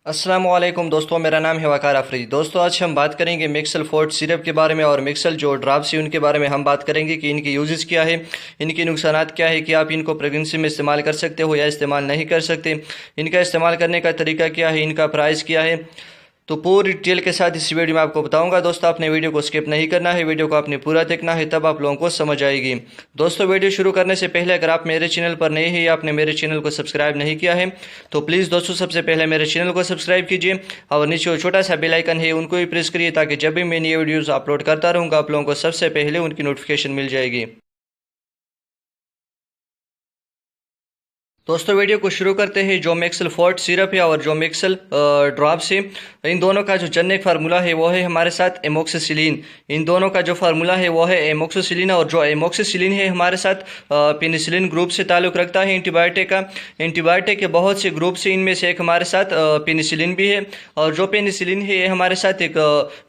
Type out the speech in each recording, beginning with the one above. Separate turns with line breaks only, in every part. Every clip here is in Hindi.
अस्सलामुअलैकुम दोस्तों, मेरा नाम है वकार अफरीदी। दोस्तों, आज हम बात करेंगे मिक्सल फोर्ट सिरप के बारे में और मिक्सल जो ड्राप्स हैं उनके बारे में हम बात करेंगे कि इनकी यूजेस क्या है, इनके नुकसानात क्या है, कि आप इनको प्रेगनेंसी में इस्तेमाल कर सकते हो या इस्तेमाल नहीं कर सकते, इनका इस्तेमाल करने का तरीका क्या है, इनका प्राइस क्या है। तो पूरी डिटेल के साथ इस वीडियो में आपको बताऊंगा। दोस्तों, आपने वीडियो को स्किप नहीं करना है, वीडियो को आपने पूरा देखना है, तब आप लोगों को समझ आएगी। दोस्तों, वीडियो शुरू करने से पहले अगर आप मेरे चैनल पर नए हैं या आपने मेरे चैनल को सब्सक्राइब नहीं किया है तो प्लीज़ दोस्तों सबसे पहले मेरे चैनल को सब्सक्राइब कीजिए और नीचे वो छोटा सा बेल आइकन है उनको भी प्रेस करिए ताकि जब भी मैं नई वीडियोज़ अपलोड करता रहूँगा आप लोगों को सबसे पहले उनकी नोटिफिकेशन मिल जाएगी। दोस्तों, वीडियो को शुरू करते हैं। जो मिक्सल फोर्ट सिरप है और जो मिक्सल ड्रॉप्स है, इन दोनों का जो जेनेरिक फार्मूला है वो है हमारे साथ एमोक्सिसिलिन। इन दोनों का जो फार्मूला है वो है एमोक्सिसिलिन, और जो एमोक्सिसिलिन है हमारे साथ पेनिसिलिन ग्रुप से ताल्लुक़ रखता है एंटीबायोटिक का। एंटीबायोटिक के बहुत से ग्रुप से, इनमें से एक हमारे साथ पेनिसिलिन भी है, और जो पेनिसिलिन है ये हमारे साथ एक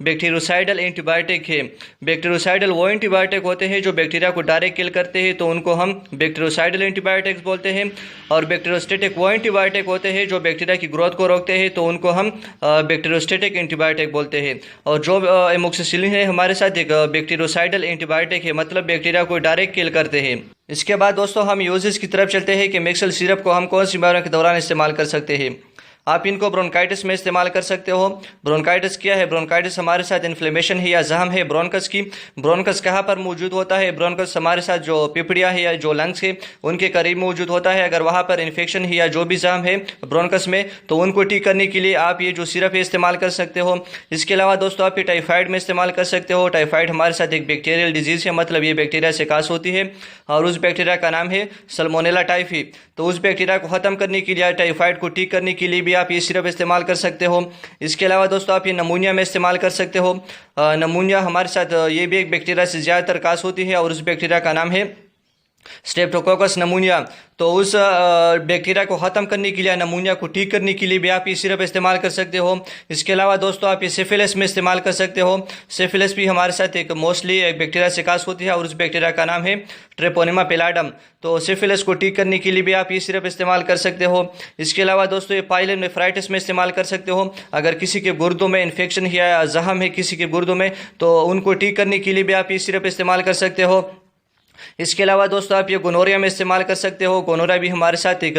बैक्टीरियोसाइडल एंटीबायोटिक है। बैक्टीरियोसाइडल वो एंटीबायोटिक होते हैं जो बैक्टीरिया को डायरेक्ट किल करते हैं, तो उनको हम बैक्टीरियोसाइडल एंटीबायोटिक्स बोलते हैं। और बैक्टीरियोस्टेटिक वो एंटीबायोटिक होते हैं जो बैक्टीरिया की ग्रोथ को रोकते हैं, तो उनको हम बैक्टीरियोस्टेटिक एंटीबायोटिक बोलते हैं। और जो एमोक्सिसिलिन है हमारे साथ एक बैक्टीरियोसाइडल एंटीबायोटिक है, मतलब बैक्टीरिया को डायरेक्ट किल करते हैं। इसके बाद दोस्तों हम यूजेस की तरफ चलते हैं कि मिक्सल सिरप को हम कौन सी बीमारियों के दौरान इस्तेमाल कर सकते हैं। आप इनको ब्रोंकाइटिस में इस्तेमाल कर सकते हो। ब्रोंकाइटिस क्या है? ब्रोंकाइटिस हमारे साथ इन्फ्लेमेशन है या जख्म है ब्रोंकस की। ब्रोंकस कहाँ पर मौजूद होता है? ब्रोंकस हमारे साथ जो पिपड़ियाँ है या जो लंग्स है उनके करीब मौजूद होता है। अगर वहाँ पर इन्फेक्शन है या जो भी जख्म है ब्रोंकस में, तो उनको ठीक करने के लिए आप ये जो सिरप है इस्तेमाल कर सकते हो। इसके अलावा दोस्तों आप ये टाइफाइड में इस्तेमाल कर सकते हो। टाइफाइड हमारे साथ एक बैक्टीरियल डिजीज़ है, मतलब ये बैक्टीरिया से कास होती है और उस बैक्टीरिया का नाम है सल्मोनेला टाइफी। तो उस बैक्टीरिया को ख़त्म करने के लिए, टाइफाइड को ठीक करने के लिए भी आप ये सिरप इस्तेमाल कर सकते हो। इसके अलावा दोस्तों आप ये नमूनिया में इस्तेमाल कर सकते हो। नमूनिया हमारे साथ ये भी एक बैक्टीरिया से ज़्यादातर कास होती है और उस बैक्टीरिया का नाम है स्ट्रेप्टोकोकस नमूनिया। तो उस बैक्टीरिया को ख़त्म करने के लिए, नमूनिया को ठीक करने के लिए भी आप ये सिरप इस्तेमाल कर सकते हो। इसके अलावा दोस्तों आप ये सिफिलिस में इस्तेमाल कर सकते हो। सिफिलिस भी हमारे साथ एक मोस्टली एक बैक्टीरिया से कास होती है और उस बैक्टीरिया का नाम है ट्रेपोनेमा पेलाडम। तो सिफिलिस को ठीक करने के लिए भी आप ये सिरप इस्तेमाल कर सकते हो। इसके अलावा दोस्तों ये पाइलोनेफ्राइटिस में इस्तेमाल कर सकते हो। अगर किसी के गुर्दों में इन्फेक्शन या जख्म है किसी के गुर्दों में, तो उनको ठीक करने के लिए भी आप ये सिरप इस्तेमाल कर सकते हो। इसके अलावा दोस्तों आप ये गोनोरिया में इस्तेमाल कर सकते हो। गोनोरिया भी हमारे साथ एक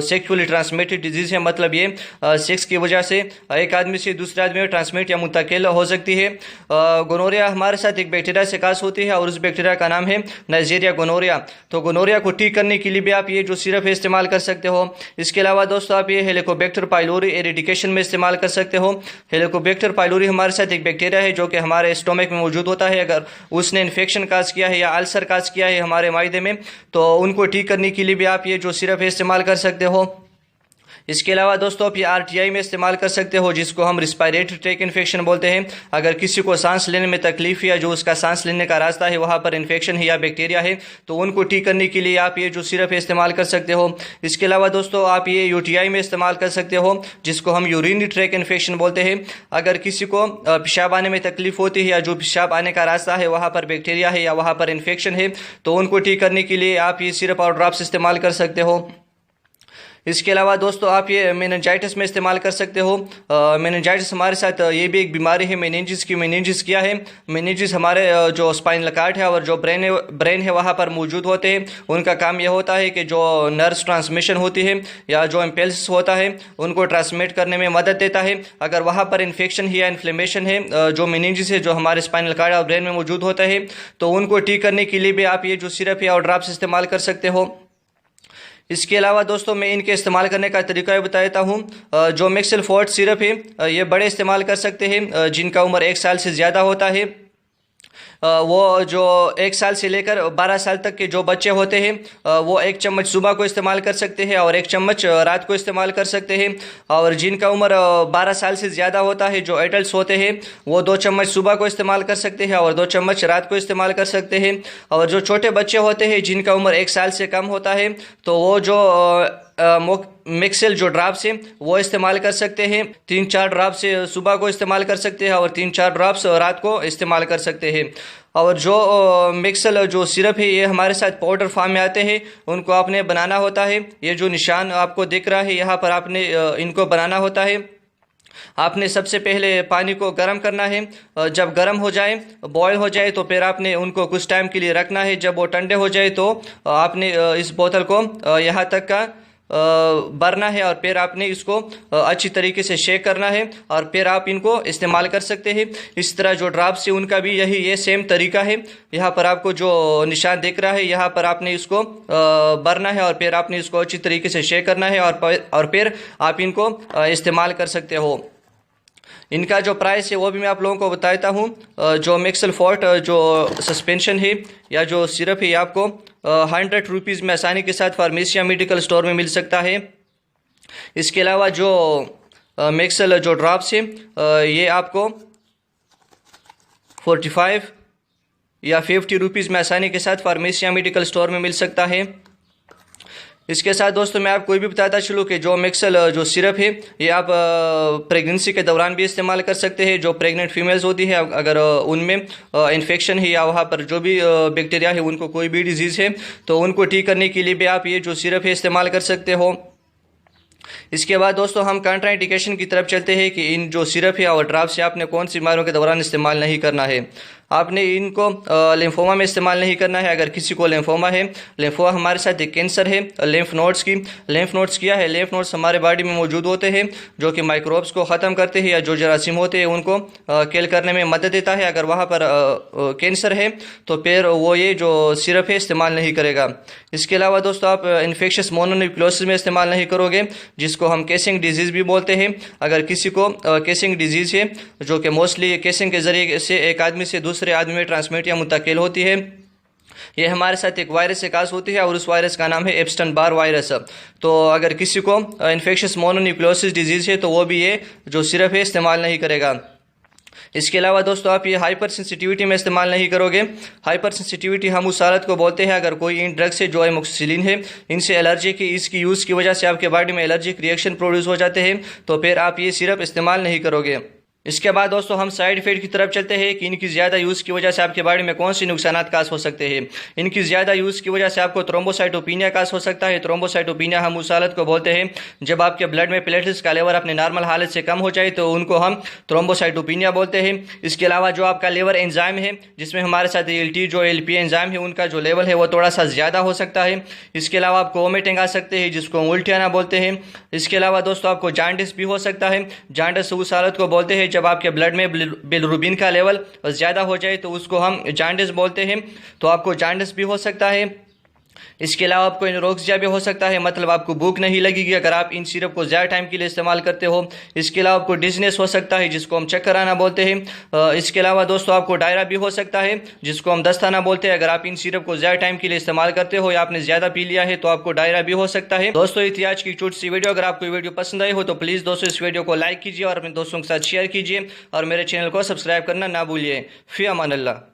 सेक्सुअली ट्रांसमिटेड डिजीज़ है, मतलब ये सेक्स की वजह से एक आदमी से दूसरे आदमी में ट्रांसमिट या मुंतकिल हो सकती है। गोनोरिया हमारे साथ एक बैक्टीरिया से कास होती है और उस बैक्टीरिया का नाम है नाइजीरिया गोनोरिया। तो गोनोरिया को ठीक करने के लिए भी आप ये जो सिरप है इस्तेमाल कर सकते हो। इसके अलावा दोस्तों आप ये हेलिकोबैक्टर पाइलोरी एरिडिकेशन में इस्तेमाल कर सकते हो। हेलिकोबैक्टर पाइलोरी हमारे साथ एक बैक्टीरिया है जो कि हमारे स्टोमक में मौजूद होता है। अगर उसने इन्फेक्शन काज किया है या अल्सर काज किया है हमारे मायदे में, तो उनको ठीक करने के लिए भी आप ये जो सिरप है इस्तेमाल कर सकते हो। इसके अलावा दोस्तों आप ये आरटीआई में इस्तेमाल कर सकते हो, जिसको हम रिस्पायरेटरी ट्रैक इन्फेक्शन बोलते हैं। अगर किसी को सांस लेने में तकलीफ या जो उसका सांस लेने का रास्ता है वहाँ पर इन्फेक्शन है या बैक्टीरिया है, तो उनको ठीक करने के लिए आप ये जो सिरप है इस्तेमाल कर सकते हो। इसके अलावा दोस्तों आप ये यूटीआई में इस्तेमाल कर सकते हो, जिसको हम यूरिनरी ट्रैक इन्फेक्शन बोलते हैं। अगर किसी को पेशाब आने में तकलीफ होती है या जो पेशाब आने का रास्ता है वहाँ पर बैक्टीरिया है या वहाँ पर इन्फेक्शन है, तो उनको ठीक करने के लिए आप ये सिरप और ड्रॉप्स इस्तेमाल कर सकते हो। इसके अलावा दोस्तों आप ये मेनिंजाइटिस में इस्तेमाल कर सकते हो। मेनिंजाइटिस हमारे साथ ये भी एक बीमारी है मेनिंजिस की। मेनिंजिस क्या है? मेनिंजिस हमारे जो स्पाइनल कार्ड है और जो ब्रेन है वहाँ पर मौजूद होते हैं। उनका काम यह होता है कि जो नर्व्स ट्रांसमिशन होती है या जो इम्पल्स होता है उनको ट्रांसमिट करने में मदद देता है। अगर वहाँ पर इन्फेक्शन है या इन्फ्लेमेशन है, जो मेनिंजिस है जो हमारे स्पाइनल कार्ड और ब्रेन में मौजूद होता है, तो उनको ठीक करने के लिए भी आप ये जो सिरप है और ड्रॉप्स इस्तेमाल कर सकते हो। इसके अलावा दोस्तों मैं इनके इस्तेमाल करने का तरीका भी बता देता हूँ। जो मिक्सल फोर्ट सिरप है ये बड़े इस्तेमाल कर सकते हैं जिनका उम्र 1 साल से ज़्यादा होता है। वो जो 1 साल से लेकर 12 साल तक के जो बच्चे होते हैं वो 1 चम्मच सुबह को इस्तेमाल कर सकते हैं और 1 चम्मच रात को इस्तेमाल कर सकते हैं। और जिनका उम्र 12 साल से ज़्यादा होता है, जो एडल्ट होते हैं, वो 2 चम्मच सुबह को इस्तेमाल कर सकते हैं और 2 चम्मच रात को इस्तेमाल कर सकते हैं। और जो छोटे बच्चे होते हैं जिनका उम्र 1 साल से कम होता है, तो वो जो मिक्सल जो ड्रॉप्स हैं वो इस्तेमाल कर सकते हैं। 3-4 ड्रॉप्स सुबह को इस्तेमाल कर सकते हैं और 3-4 ड्रॉप्स रात को इस्तेमाल कर सकते हैं। और जो मिक्सल जो सिरप है ये हमारे साथ पाउडर फॉर्म में आते हैं, उनको आपने बनाना होता है। ये जो निशान आपको दिख रहा है यहाँ पर आपने इनको बनाना होता है। आपने सबसे पहले पानी को गर्म करना है। जब गर्म हो जाए, बॉयल हो जाए, तो फिर आपने उनको कुछ टाइम के लिए रखना है। जब वो ठंडे हो जाए तो आपने इस बोतल को यहाँ तक का भरना है और फिर आपने इसको अच्छी तरीके से शेक करना है और फिर आप इनको इस्तेमाल कर सकते हैं। इस तरह जो ड्राप्स है उनका भी ये सेम तरीका है। यहाँ पर आपको जो निशान दिख रहा है, यहाँ पर आपने इसको भरना है और फिर आपने इसको अच्छी तरीके से शेक करना है और फिर आप इनको इस्तेमाल कर सकते हो। इनका जो प्राइस है वो भी मैं आप लोगों को बताता हूँ। जो मिक्सल फोर्ट जो सस्पेंशन है या जो सिरप है, ये आपको 100 रुपीज़ में आसानी के साथ फार्मेसी या मेडिकल स्टोर में मिल सकता है। इसके अलावा जो मिक्सल जो ड्रॉप्स है, ये आपको 45 या 50 रुपीज़ में आसानी के साथ फार्मेसी या मेडिकल स्टोर में मिल सकता है। इसके साथ दोस्तों मैं आपको भी बताता चलूँ कि जो मिक्सल जो सिरप है, ये आप प्रेगनेंसी के दौरान भी इस्तेमाल कर सकते हैं। जो प्रेग्नेंट फीमेल्स होती है, अगर उनमें इन्फेक्शन है या वहाँ पर जो भी बैक्टीरिया है, उनको कोई भी डिजीज़ है, तो उनको ठीक करने के लिए भी आप ये जो सिरप है इस्तेमाल कर सकते हो। इसके बाद दोस्तों हम कंट्राइंडिकेशन की तरफ चलते हैं कि इन जो सिरप है और ड्राप्स है आपने कौन सी बीमारियों के दौरान इस्तेमाल नहीं करना है। आपने इनको लिम्फोमा में इस्तेमाल नहीं करना है। अगर किसी को लिम्फोमा है, लिम्फोमा हमारे साथ एक कैंसर है लिम्फ नोड्स की। लिम्फ नोड्स क्या है? लिम्फ नोड्स हमारे बॉडी में मौजूद होते हैं जो कि माइक्रोब्स को ख़त्म करते हैं या जो जरासीम होते हैं उनको किल करने में मदद देता है। अगर वहाँ पर कैंसर है तो फिर वो ये जो सिरप है इस्तेमाल नहीं करेगा। इसके अलावा दोस्तों आप इन्फेक्शस मोनोन्यूक्लियोसिस में इस्तेमाल नहीं करोगे, जिसको हम केसिंग डिजीज़ भी बोलते हैं। अगर किसी को केसिंग डिजीज़ है, जो कि मोस्टली केसिंग के ज़रिए से एक आदमी से दूसरे आदमी में ट्रांसमिट या मुंतकिल होती है, ये हमारे साथ एक वायरस से काज होती है और उस वायरस का नाम है एप्स्टन बार वायरस। तो अगर किसी को इन्फेक्शस मोनोन्यूक्लियोसिस डिजीज़ है तो वो भी ये जो सिरप है इस्तेमाल नहीं करेगा। इसके अलावा दोस्तों आप ये हाइपर सेंसिटिविटी में इस्तेमाल नहीं करोगे। हाइपर सेंसिटिविटी हम उस हालत को बोलते हैं अगर कोई इन ड्रग से जो एमोक्सिसिलिन है, इनसे एलर्जी की इसकी यूज़ की वजह से आपके बॉडी में एलर्जिक रिएक्शन प्रोड्यूस हो जाते हैं, तो फिर आप ये सिरप इस्तेमाल नहीं करोगे। इसके बाद दोस्तों हम साइड इफेक्ट की तरफ चलते हैं कि इनकी ज़्यादा यूज़ की वजह से आपके बॉडी में कौन सी नुकसानात काज हो सकते हैं। इनकी ज़्यादा यूज़ की वजह से आपको थ्रोम्बोसाइटोपिनिया काज हो सकता है। थ्रोम्बोसाइटोपिनिया हम उस हालत को बोलते हैं जब आपके ब्लड में प्लेटलेट्स का लेवल अपने नॉर्मल हालत से कम हो जाए, तो उनको हम थ्रोम्बोसाइटोपिनिया बोलते हैं। इसके अलावा जो आपका लेवर एंजाइम है, जिसमें हमारे साथ एलटी जो एलपी एंजाइम है, उनका जो लेवल है वो थोड़ा सा ज़्यादा हो सकता है। इसके अलावा आपको वोमिटिंग आ सकते हैं, जिसको उल्टियाना बोलते हैं। इसके अलावा दोस्तों आपको जॉन्डिस भी हो सकता है। जॉन्डिस उस हालत को बोलते हैं जब आपके ब्लड में बिलिरुबिन का लेवल ज़्यादा हो जाए, तो उसको हम जॉन्डिस बोलते हैं। तो आपको जॉन्डिस भी हो सकता है। इसके अलावा आपको एनोरेक्सिया भी हो सकता है, मतलब आपको भूख नहीं लगेगी अगर आप इन सिरप को ज़्यादा टाइम के लिए इस्तेमाल करते हो। इसके अलावा आपको डिजनेस हो सकता है, जिसको हम चक्कर आना बोलते हैं। इसके अलावा दोस्तों आपको डायरा भी हो सकता है, जिसको हम दस्ताना बोलते हैं। अगर आप इन सिरप को ज़्यादा टाइम के लिए इस्तेमाल करते हो या आपने ज़्यादा पी लिया है तो आपको डायरा भी हो सकता है। दोस्तों ये थी आज की छोटी सी वीडियो। अगर आपको वीडियो पसंद आई हो तो प्लीज़ दोस्तों इस वीडियो को लाइक कीजिए और अपने दोस्तों के साथ शेयर कीजिए और मेरे चैनल को सब्सक्राइब करना ना भूलिए। फ़ी अमान अल्लाह।